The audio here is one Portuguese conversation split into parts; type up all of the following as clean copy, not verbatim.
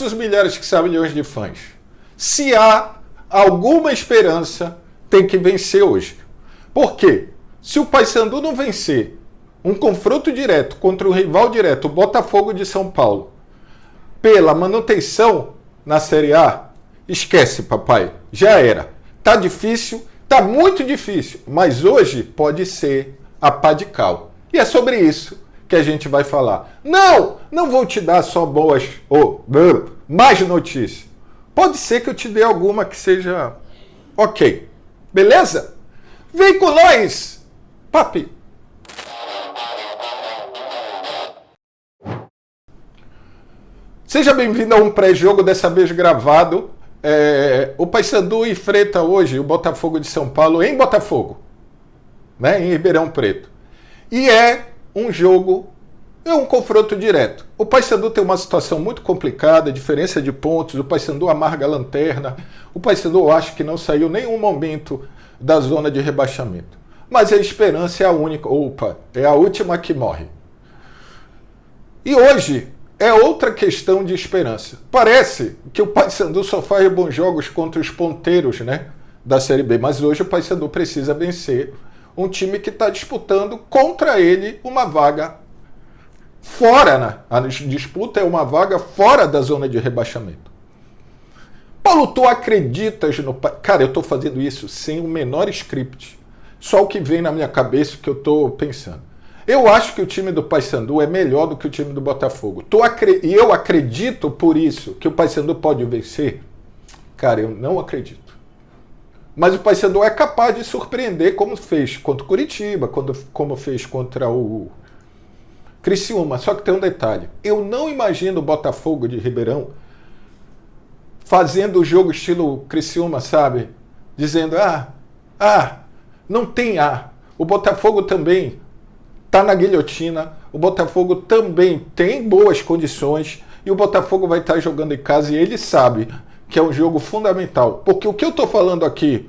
nossos milhares, quiçá milhões de fãs, se há alguma esperança, tem que vencer hoje. Por quê? Se o Paysandu não vencer um confronto direto contra o rival direto, o Botafogo de São Paulo, pela manutenção na Série A, esquece, papai, já era. Tá difícil, tá muito difícil, mas hoje pode ser a pá de cal. E é sobre isso que a gente vai falar. Não vou te dar só boas ou mais notícias. Pode ser que eu te dê alguma que seja ok. Beleza? Vem com nós, papi! Seja bem-vindo a um pré-jogo, dessa vez gravado. O Paysandu enfrenta hoje o Botafogo de São Paulo em Botafogo, né, em Ribeirão Preto. E é um jogo, é um confronto direto. O Paysandu tem uma situação muito complicada, diferença de pontos, o Paysandu amarga a lanterna, o Paysandu eu acho que não saiu nenhum momento da zona de rebaixamento. Mas a esperança é a única, é a última que morre. E hoje é outra questão de esperança. Parece que o Paysandu só faz bons jogos contra os ponteiros, né, da Série B, mas hoje o Paysandu precisa vencer um time que está disputando contra ele uma vaga fora, né? A disputa é uma vaga fora da zona de rebaixamento. Paulo, tu acreditas no... Cara, eu estou fazendo isso sem o menor script. Só o que vem na minha cabeça que eu estou pensando. Eu acho que o time do Paysandu é melhor do que o time do Botafogo. E eu acredito por isso que o Paysandu pode vencer? Cara, eu não acredito. Mas o Paysandu é capaz de surpreender, como fez contra o Curitiba, como fez contra o Criciúma. Só que tem um detalhe. Eu não imagino o Botafogo de Ribeirão fazendo o jogo estilo Criciúma, sabe? Dizendo, não tem A. O Botafogo também está na guilhotina. O Botafogo também tem boas condições. E o Botafogo vai estar jogando em casa e ele sabe que é um jogo fundamental. Porque o que eu estou falando aqui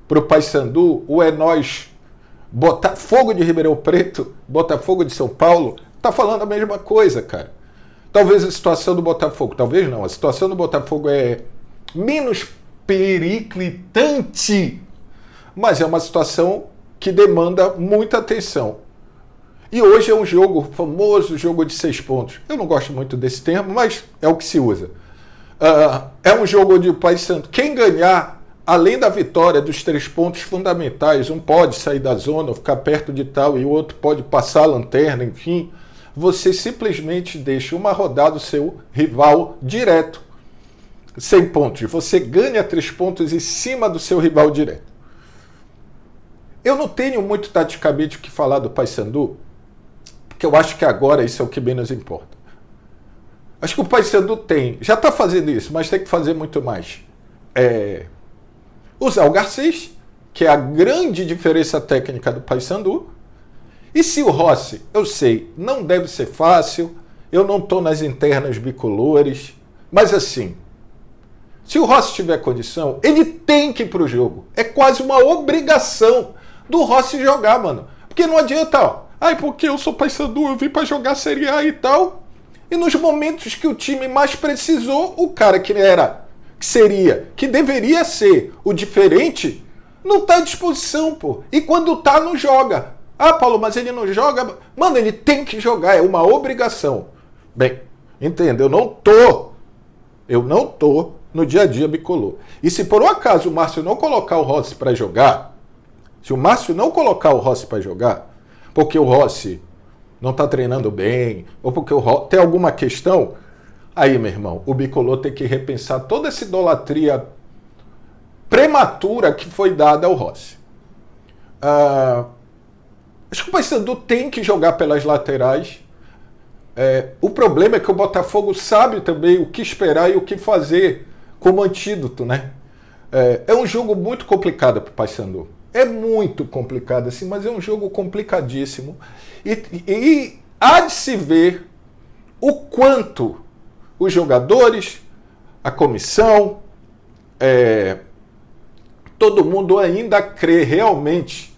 para o Paysandu, o é nós, Botafogo de Ribeirão Preto, Botafogo de São Paulo, está falando a mesma coisa, cara. Talvez a situação do Botafogo, talvez não, a situação do Botafogo é menos periclitante, mas é uma situação que demanda muita atenção. E hoje é um jogo, famoso jogo de 6 pontos. Eu não gosto muito desse termo, mas é o que se usa. É um jogo de Paysandu. Quem ganhar, além da vitória dos 3 pontos fundamentais, um pode sair da zona, ficar perto de tal, e o outro pode passar a lanterna, enfim, você simplesmente deixa uma rodada o seu rival direto. 100 pontos. Você ganha 3 pontos em cima do seu rival direto. Eu não tenho muito taticamente o que falar do Paysandu, porque eu acho que agora isso é o que menos importa. Acho que o Paysandu já está fazendo isso, mas tem que fazer muito mais. Usar o Garcês, que é a grande diferença técnica do Paysandu. E se o Rossi, eu sei, não deve ser fácil, eu não estou nas internas bicolores, mas assim, se o Rossi tiver condição, ele tem que ir para o jogo. É quase uma obrigação do Rossi jogar, mano. Porque não adianta, porque eu sou Paysandu, eu vim para jogar Série A e tal. E nos momentos que o time mais precisou, o cara que deveria ser o diferente, não está à disposição, pô. E quando tá, não joga. Paulo, mas ele não joga. Mano, ele tem que jogar, é uma obrigação. Bem, entenda, eu não tô no dia a dia bicolor. E se por um acaso o Márcio não colocar o Rossi para jogar, porque o Rossi não está treinando bem, ou porque tem alguma questão, aí, meu irmão, o bicolor tem que repensar toda essa idolatria prematura que foi dada ao Rossi. Acho que o Paysandu tem que jogar pelas laterais. O problema é que o Botafogo sabe também o que esperar e o que fazer como antídoto, né? É um jogo muito complicado para o Paysandu. É muito complicado, assim, mas é um jogo complicadíssimo. E há de se ver o quanto os jogadores, a comissão, todo mundo ainda crê realmente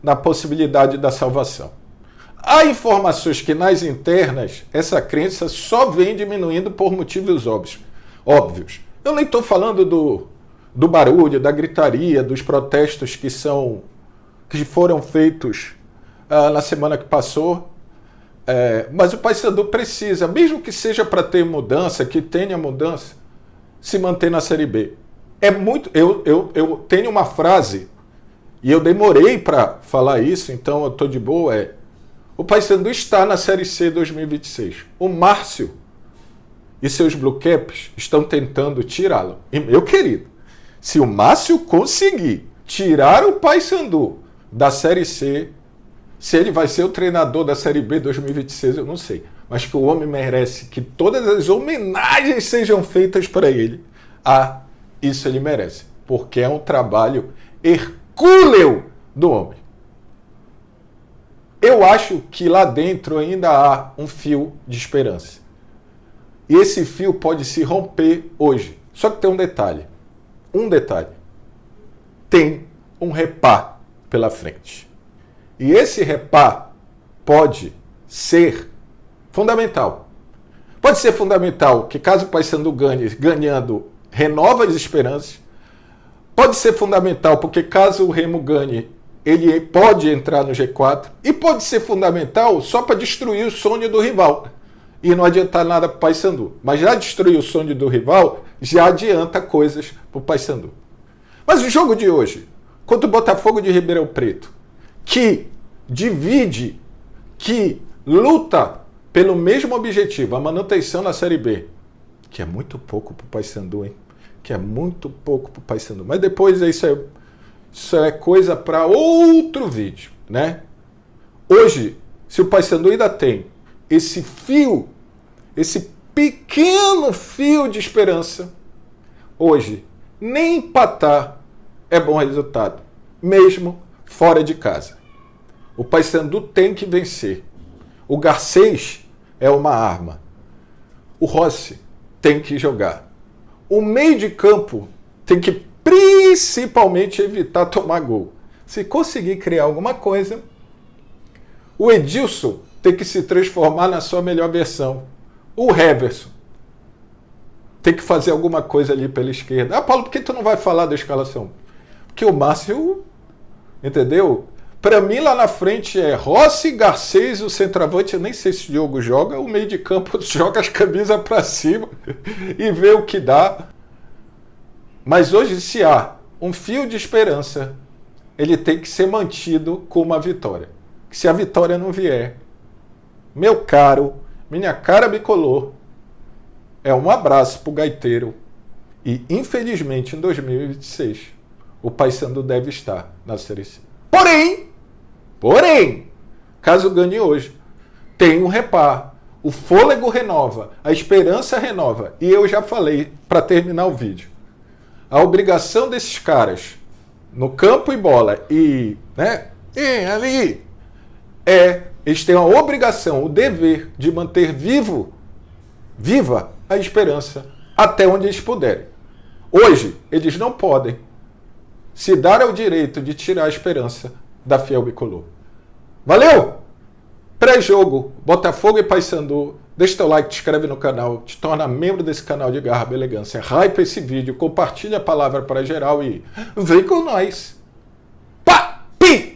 na possibilidade da salvação. Há informações que nas internas essa crença só vem diminuindo por motivos óbvios. Eu nem estou falando do barulho, da gritaria, dos protestos que foram feitos na semana que passou. Mas o Paysandu precisa, mesmo que seja para ter mudança, que tenha mudança, se manter na Série B. Eu tenho uma frase, e eu demorei para falar isso, então eu estou de boa, o Paysandu está na Série C 2026. O Márcio e seus Blue Caps estão tentando tirá-lo. E, meu querido, se o Márcio conseguir tirar o Paysandu da Série C, se ele vai ser o treinador da Série B 2026, eu não sei. Mas que o homem merece que todas as homenagens sejam feitas para ele. Isso ele merece. Porque é um trabalho hercúleo do homem. Eu acho que lá dentro ainda há um fio de esperança. E esse fio pode se romper hoje. Só que tem um detalhe. Tem um repá pela frente. E esse repá pode ser fundamental. Pode ser fundamental que caso o Paysandu ganhando, renova as esperanças. Pode ser fundamental porque caso o Remo ganhe, ele pode entrar no G4. E pode ser fundamental só para destruir o sonho do rival. E não adiantar nada para o Paysandu. Mas já destruir o sonho do rival, já adianta coisas para o Paysandu. Mas o jogo de hoje, contra o Botafogo de Ribeirão Preto, que divide, que luta pelo mesmo objetivo, a manutenção na Série B, que é muito pouco para o Paysandu, hein? Que é muito pouco para o Paysandu. Mas depois isso é coisa para outro vídeo, né? Hoje, se o Paysandu ainda tem esse fio, esse pequeno fio de esperança, hoje, nem empatar é bom resultado, mesmo fora de casa. O Paysandu tem que vencer. O Garcês é uma arma. O Rossi tem que jogar. O meio de campo tem que principalmente evitar tomar gol. Se conseguir criar alguma coisa, o Edilson tem que se transformar na sua melhor versão. O Heverson tem que fazer alguma coisa ali pela esquerda. Paulo, por que tu não vai falar da escalação? Porque o Márcio, entendeu? Para mim, lá na frente é Rossi, Garcês, o centroavante, eu nem sei se o Diogo joga, o meio de campo joga as camisas para cima e vê o que dá. Mas hoje, se há um fio de esperança, ele tem que ser mantido com uma vitória. Se a vitória não vier, meu caro, minha cara bicolor, é um abraço pro gaiteiro. E, infelizmente, em 2026, o Paysandu deve estar na Série C. Porém, caso ganhe hoje, tem um repá. O fôlego renova, a esperança renova. E eu já falei, para terminar o vídeo, a obrigação desses caras, no campo e bola, e ali, eles têm a obrigação, o dever de manter viva a esperança até onde eles puderem. Hoje, eles não podem se dar ao direito de tirar a esperança da Fiel Bicolor. Valeu! Pré-jogo, Botafogo e Paysandu. Deixa teu like, te inscreve no canal, te torna membro desse canal de Garra e Elegância. Hype esse vídeo, compartilha a palavra para geral e vem com nós. Pá! Pi!